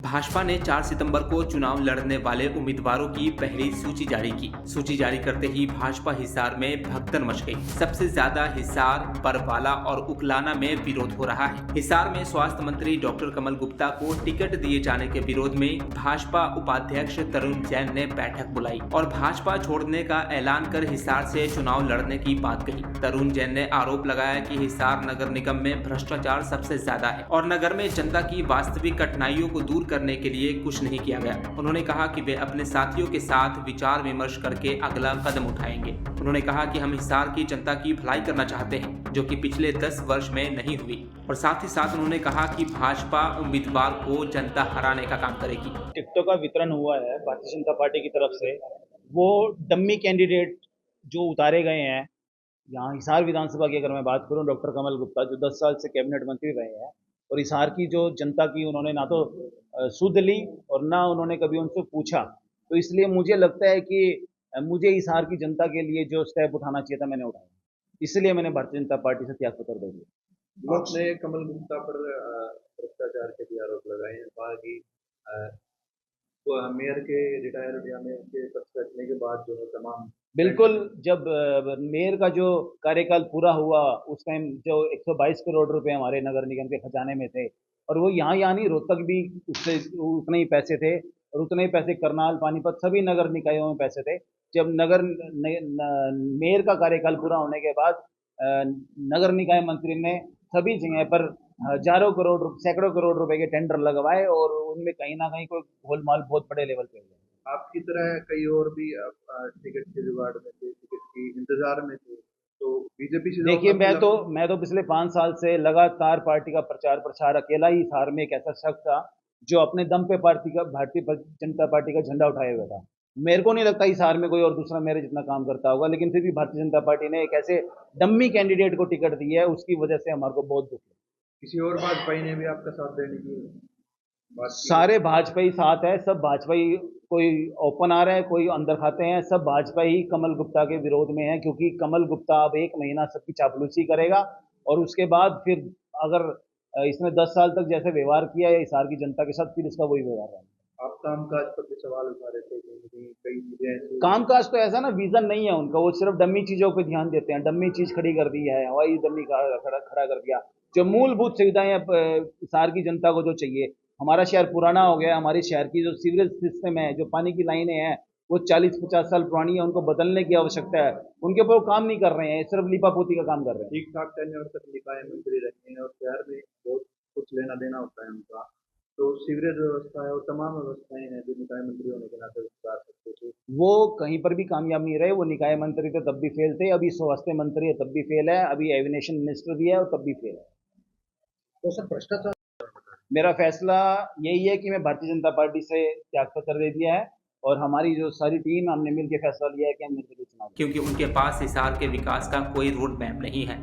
भाजपा ने 4 सितंबर को चुनाव लड़ने वाले उम्मीदवारों की पहली सूची जारी की। सूची जारी करते ही भाजपा हिसार में भगदड़ मच गई। सबसे ज्यादा हिसार, बरवाला और उकलाना में विरोध हो रहा है। हिसार में स्वास्थ्य मंत्री डॉक्टर कमल गुप्ता को टिकट दिए जाने के विरोध में भाजपा उपाध्यक्ष तरुण जैन ने बैठक बुलाई और भाजपा छोड़ने का ऐलान कर हिसार से चुनाव लड़ने की बात कही। तरुण जैन ने आरोप लगाया कि हिसार नगर निगम में भ्रष्टाचार सबसे ज्यादा है और नगर में जनता की वास्तविक कठिनाइयों को दूर करने के लिए कुछ नहीं किया गया। उन्होंने कहा कि वे अपने साथियों के साथ विचार विमर्श करके अगला कदम उठाएंगे। उन्होंने कहा कि हम हिसार की जनता की भलाई करना चाहते हैं, जो कि पिछले 10 वर्ष में नहीं हुई। और साथ ही साथ उन्होंने कहा कि भाजपा उम्मीदवार को जनता हराने का काम करेगी। टिकटों का वितरण हुआ है भारतीय जनता पार्टी की तरफ से। वो डम्मी कैंडिडेट जो उतारे गए हैं, यहाँ हिसार विधानसभा की अगर मैं बात करूं, डॉक्टर कमल गुप्ता जो 10 साल से कैबिनेट मंत्री रहे हैं और हिसार की जो जनता की उन्होंने ना तो सुध ली और ना उन्होंने कभी उनसे पूछा। तो इसलिए मुझे लगता है कि मुझे हिसार की जनता के लिए जो स्टेप उठाना चाहिए था मैंने उठाया, इसलिए मैंने भारतीय जनता पार्टी से त्यागपत्र दे दिया। आपने कमल गुप्ता पर भ्रष्टाचार के भी आरोप लगाए हैं, कहा कि तो मेयर के रिटायर्ड या मेयर के पद से हटने के बाद जो है तमाम बिल्कुल, जब मेयर का जो कार्यकाल पूरा हुआ उस टाइम जो 122 करोड़ रुपए हमारे नगर निगम के खजाने में थे और वो यहाँ नहीं, रोहतक भी उससे उतने ही पैसे थे और उतने ही पैसे करनाल, पानीपत सभी नगर निकायों में पैसे थे। जब मेयर का कार्यकाल पूरा होने के बाद नगर निकाय मंत्री ने सभी जगह पर सैकड़ों करोड़ रुपए के टेंडर लगवाए और उनमें कहीं ना कहीं कोई गोलमाल बहुत बड़े लेवल पे हुआ। आपकी तरह कई और भी टिकट के जुगाड़ में थे, टिकट की इंतजार में थे, तो बीजेपी से देखिए, मैं तो पिछले 5 साल से लगातार पार्टी का प्रचार प्रसार अकेला ही हिसार में एक ऐसा शख्स था जो अपने दम पे भारतीय जनता पार्टी का झंडा उठाए हुआ था। मेरे को नहीं लगता हिसार में कोई और दूसरा मेरे जितना काम करता होगा, लेकिन फिर भी भारतीय जनता पार्टी ने एक ऐसे डम्मी कैंडिडेट को टिकट दी है, उसकी वजह से हमारे को बहुत दुख है। किसी और भाजपाई ने भी आपका साथ देने की बात की? सारे भाजपाई साथ है, सब भाजपाई, कोई ओपन आ रहा है, कोई अंदर खाते हैं, सब भाजपा ही कमल गुप्ता के विरोध में है, क्योंकि कमल गुप्ता अब 1 महीना सबकी चापलूसी करेगा और उसके बाद फिर अगर इसने 10 साल तक जैसे व्यवहार किया है हिसार की जनता के साथ, फिर इसका वही व्यवहार रहेगा। आप कामकाज पर भी सवाल उठा रहे थे कि कई चीजें ऐसी कामकाज तो ऐसा ना, विजन नहीं है उनका, वो सिर्फ डम्मी चीजों पे ध्यान देते हैं। डम्मी चीज खड़ी कर दी है, हवाई डम्मी खड़ा कर दिया। जो मूलभूत सुविधाएं हिसार की जनता को जो चाहिए, हमारा शहर पुराना हो गया, हमारे शहर की जो सीवरेज सिस्टम है, जो पानी की लाइनें हैं, वो 40-50 साल पुरानी है, उनको बदलने की आवश्यकता है। उनके ऊपर काम नहीं कर रहे हैं, सिर्फ लिपापोती का काम कर रहे हैं। ठीक ठाक टेन्योर तक निकाय मंत्री रहते हैं और शहर में बहुत कुछ लेना देना होता है उनका, तो सीवरेज व्यवस्था है और तमाम व्यवस्थाएं हैं जो निकाय मंत्री होने के नाते कर सकते थे। वो कहीं पर भी कामयाब नहीं रहे। वो निकाय मंत्री थे तब भी फेल थे, अभी स्वास्थ्य मंत्री है तब भी फेल है, अभी एविनेशन मिनिस्टर भी है और तब भी फेल है। तो सर भ्रष्टाचार, मेरा फैसला यही है कि मैं भारतीय जनता पार्टी से त्यागपत्र दे दिया है और हमारी जो सारी टीम, हमने मिलकर फैसला लिया है कि हम निर्दलीय चुनाव, क्योंकि उनके पास हिसार के विकास का कोई रोड मैप नहीं है।